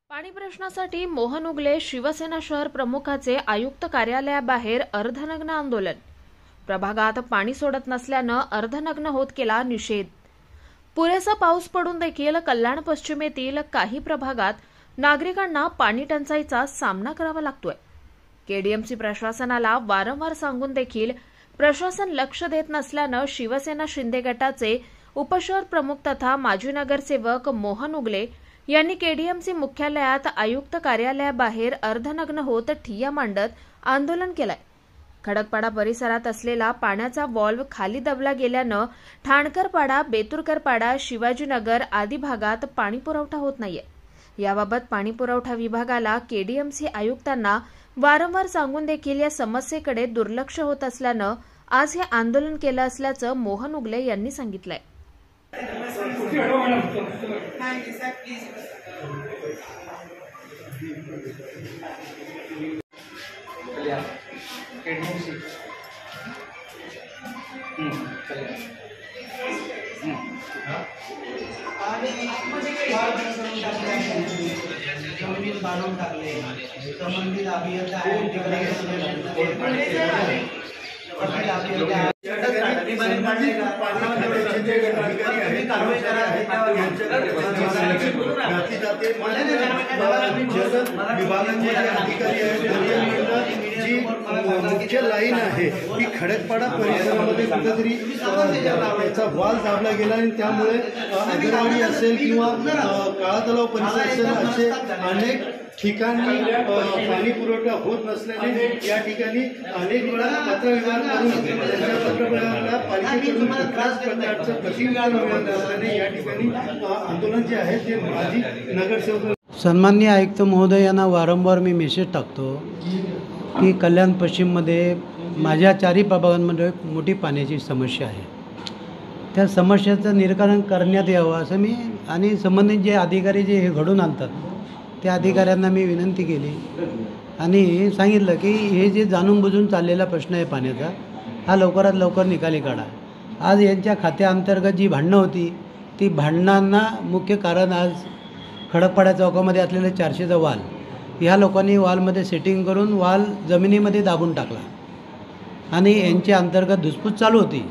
पाणी प्रश्नासाठी मोहन उगले शिवसेना शहर प्रमुखाचे आयुक्त कार्यालयाबाहेर अर्धनग्न आंदोलन। प्रभागात पाणी सोडत नसल्यानं अर्धनग्न होत केला निषेध। पुरेसा पाऊस पडून देखील कल्याण पश्चिमेतील काही प्रभागात नागरिकांना पाणी टंचाईचा सामना करावा लागतोय। केडीएमसी प्रशासनाला वारंवार सांगून देखील प्रशासन लक्ष देत नसल्यानं शिवसेना शिंदे गटाचे उपशहर प्रमुख तथा माजी नगरसेवक मोहन उगले यांनी केडीएमसी मुख्यालयात आयुक्त कार्यालयाबाहेर अर्धनग्न होत ठिय्या मांडत आंदोलन केलंय। खडकपाडा परिसरात असलेला पाण्याचा व्हॉल्व्ह खाली दबला गेल्यानं ठाणकरपाडा, बेतुरकरपाडा, शिवाजीनगर आदी भागात पाणी पुरवठा होत नाहीये। याबाबत पाणी पुरवठा विभागाला केडीएमसी आयुक्तांना वारंवार सांगून देखील या समस्येकडे दुर्लक्ष होत असल्यानं आज हे आंदोलन केलं असल्याचं मोहन उगले यांनी सांगितलंय। जमिनीत बांधून टाकले संबंधित अभियंता मुख्य लाईन आहे ती खडकपाडा परिसरामध्ये कुठेतरी त्याचा वाल दाबला गेला आणि त्यामुळे अगरवाडी असेल किंवा काळा तलाव परिसर असेल असे अनेक ठिकाणी पाणी पुरवठा होत नसल्याने या ठिकाणी अनेक वेळा पत्रव्यवहार करून त्यांच्या पत्रव्यवहाराला पालिकेकडून कुठल्याच प्रकारचं प्रतिउत्तर मिळत नसल्याने या ठिकाणी आंदोलन जे आहे ते माजी नगरसेवक सन्माननीय आयुक्त महोदय यांना वारंवार मी मेसेज टाकतो की कल्याण पश्चिममध्ये माझ्या चारही प्रभागांमध्ये मोठी पाण्याची समस्या आहे। त्या समस्येचं निराकरण करण्यात यावं असं मी आणि संबंधित जे अधिकारी जे हे घडून आणतात त्या अधिकाऱ्यांना मी विनंती केली आणि सांगितलं की हे जे जाणून बुजून चाललेला प्रश्न आहे पाण्याचा हा लवकरात लवकर निकाली काढा। आज यांच्या खात्याअंतर्गत जी भांडणं होती ती भांडणांना मुख्य कारण आज खडकपाडा चौकामध्ये असलेलं 400चा वाल ह्या लोकांनी वालमध्ये सेटिंग करून वाल जमिनीमध्ये दाबून टाकला आणि यांच्या अंतर्गत धुसफूस चालू होती।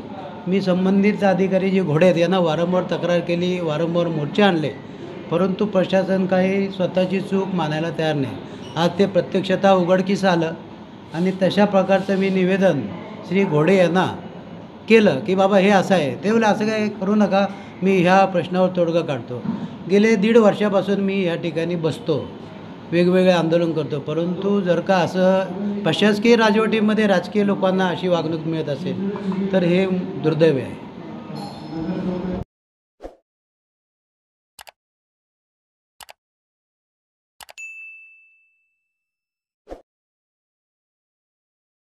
मी संबंधित अधिकारी जे घोडे आहेत यांना वारंवार तक्रार केली, वारंवार मोर्चे आणले, परंतु प्रशासन काही स्वतःची चूक मानायला तयार नाही। आज ते प्रत्यक्षतः उघडकीस आलं आणि तशा प्रकारचं मी निवेदन श्री घोडे यांना केलं की बाबा हे असं आहे। ते बोले असं काय करू नका, मी ह्या प्रश्नावर तोडगा काढतो। गेले 1.5 वर्षापासून मी या ठिकाणी बसतो, वेगवेगळे आंदोलन करतो, परंतु जर का असं प्रशासकीय राजवटीमध्ये राजकीय लोकांना अशी वागणूक मिळत असेल तर हे दुर्दैव आहे।